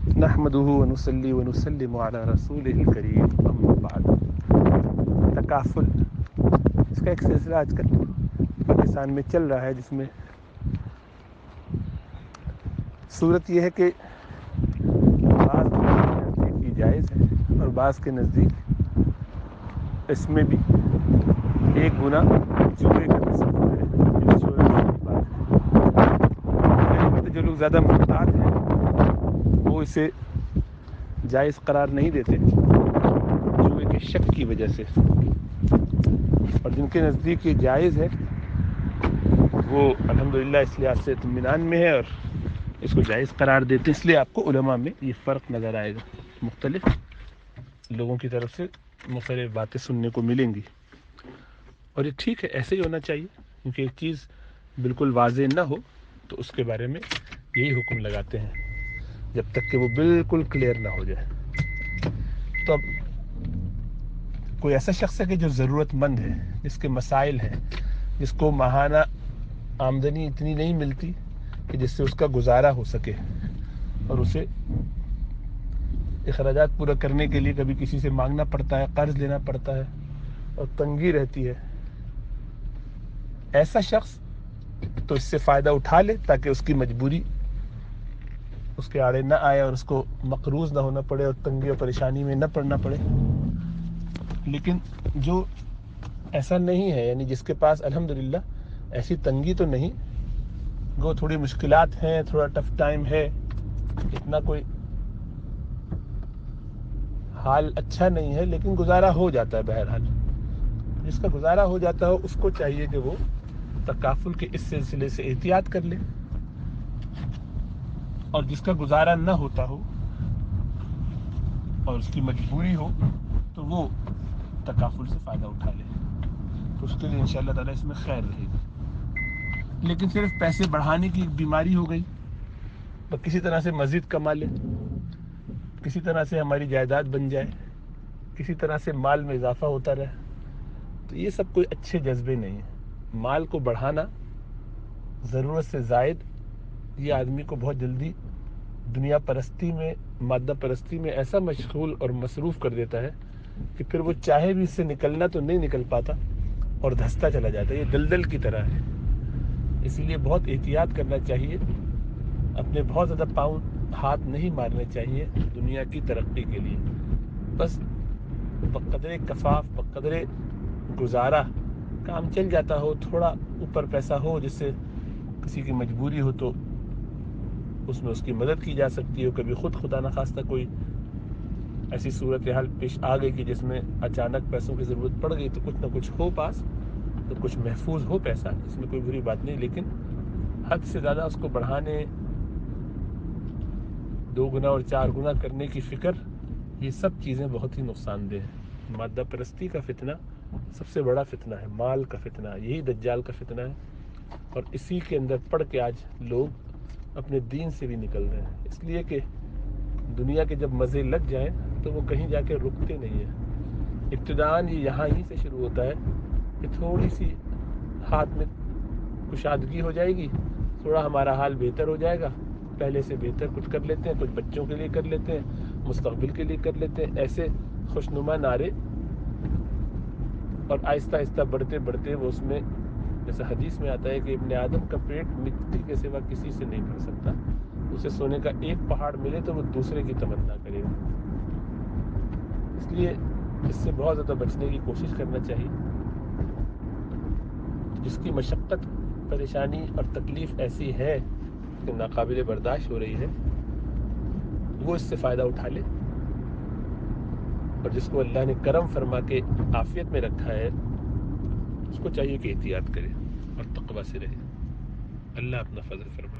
نحمدہ ونصلی ونسلم علی رسولہ الکریم، اما بعد۔ تکافل، اس کا ایک سلسلہ آج کل پاکستان میں چل رہا ہے، جس میں صورت یہ ہے کہ بعض کے نزدیک یہ جائز ہے اور بعض کے نزدیک اس میں بھی ایک گنا جوئے کا تصور ہے، جو صورت کی بات ہے۔ جو لوگ زیادہ محتاط ہیں وہ اسے جائز قرار نہیں دیتے جوئے کے شک کی وجہ سے، اور جن کے نزدیک یہ جائز ہے وہ الحمدللہ اس لحاظ سے اطمینان میں ہے اور اس کو جائز قرار دیتے ہیں۔ اس لیے آپ کو علماء میں یہ فرق نظر آئے گا، مختلف لوگوں کی طرف سے مختلف باتیں سننے کو ملیں گی، اور یہ ٹھیک ہے، ایسے ہی ہونا چاہیے، کیونکہ ایک چیز بالکل واضح نہ ہو تو اس کے بارے میں یہی حکم لگاتے ہیں جب تک کہ وہ بالکل کلیئر نہ ہو جائے۔ تو اب کوئی ایسا شخص ہے کہ جو ضرورت مند ہے، جس کے مسائل ہیں، جس کو ماہانہ آمدنی اتنی نہیں ملتی کہ جس سے اس کا گزارا ہو سکے، اور اسے اخراجات پورا کرنے کے لیے کبھی کسی سے مانگنا پڑتا ہے، قرض لینا پڑتا ہے اور تنگی رہتی ہے، ایسا شخص تو اس سے فائدہ اٹھا لے تاکہ اس کی مجبوری اس کے آڑے نہ آئے اور اس کو مقروض نہ ہونا پڑے اور تنگی اور پریشانی میں نہ پڑنا پڑے۔ لیکن جو ایسا نہیں ہے، یعنی جس کے پاس الحمدللہ ایسی تنگی تو نہیں، وہ تھوڑی مشکلات ہیں، تھوڑا ٹف ٹائم ہے، اتنا کوئی حال اچھا نہیں ہے، لیکن گزارا ہو جاتا ہے۔ بہرحال جس کا گزارا ہو جاتا ہو اس کو چاہیے کہ وہ تکافل کے اس سلسلے سے احتیاط کر لے، اور جس کا گزارا نہ ہوتا ہو اور اس کی مجبوری ہو تو وہ تکافل سے فائدہ اٹھا لے، تو اس کے لیے انشاءاللہ تعالیٰ اس میں خیر رہے گی۔ لیکن صرف پیسے بڑھانے کی ایک بیماری ہو گئی، تو کسی طرح سے مزید کما لے، کسی طرح سے ہماری جائیداد بن جائے، کسی طرح سے مال میں اضافہ ہوتا رہے، تو یہ سب کوئی اچھے جذبے نہیں ہیں۔ مال کو بڑھانا ضرورت سے زائد یہ آدمی کو بہت جلدی دنیا پرستی میں، مادہ پرستی میں ایسا مشغول اور مصروف کر دیتا ہے کہ پھر وہ چاہے بھی اس سے نکلنا تو نہیں نکل پاتا اور دھستا چلا جاتا ہے، یہ دلدل کی طرح ہے۔ اسی لیے بہت احتیاط کرنا چاہیے، اپنے بہت زیادہ پاؤں ہاتھ نہیں مارنے چاہیے دنیا کی ترقی کے لیے۔ بس بقدر کفاف، بقدر گزارا کام چل جاتا ہو، تھوڑا اوپر پیسہ ہو جس سے کسی کی مجبوری ہو تو اس میں اس کی مدد کی جا سکتی ہو، کبھی خود خدا نخواستہ کوئی ایسی صورتحال پیش آ گئی کہ جس میں اچانک پیسوں کی ضرورت پڑ گئی تو کچھ نہ کچھ ہو پاس، تو کچھ محفوظ ہو پیسہ، اس میں کوئی بری بات نہیں، لیکن حد سے زیادہ اس کو بڑھانے، 2 گنا اور 4 گنا کرنے کی فکر، یہ سب چیزیں بہت ہی نقصان دہ ہیں۔ مادہ پرستی کا فتنہ سب سے بڑا فتنہ ہے، مال کا فتنہ، یہی دجال کا فتنہ ہے، اور اسی کے اندر پڑ کے آج لوگ اپنے دین سے بھی نکل رہے ہیں، اس لیے کہ دنیا کے جب مزے لگ جائیں تو وہ کہیں جا کے رکتے نہیں ہیں۔ ابتداءً یہ یہاں ہی سے شروع ہوتا ہے کہ تھوڑی سی ہاتھ میں کشادگی ہو جائے گی، تھوڑا ہمارا حال بہتر ہو جائے گا، پہلے سے بہتر کچھ کر لیتے ہیں، کچھ بچوں کے لیے کر لیتے ہیں، مستقبل کے لیے کر لیتے ہیں، ایسے خوشنما نعرے، اور آہستہ آہستہ بڑھتے بڑھتے وہ اس میں، جیسا حدیث میں آتا ہے کہ ابن آدم کا پیٹ مٹی کے سوا کسی سے نہیں بھر سکتا، اسے سونے کا ایک پہاڑ ملے تو وہ دوسرے کی تمنا کرے گا۔ اس لیے اس سے بہت زیادہ بچنے کی کوشش کرنا چاہیے۔ جس کی مشقت، پریشانی اور تکلیف ایسی ہے کہ ناقابل برداشت ہو رہی ہے، وہ اس سے فائدہ اٹھا لے، اور جس کو اللہ نے کرم فرما کے عافیت میں رکھا ہے اس کو چاہیے کہ احتیاط کرے اور تقوی سے رہے۔ اللہ اپنا فضل فرمائے۔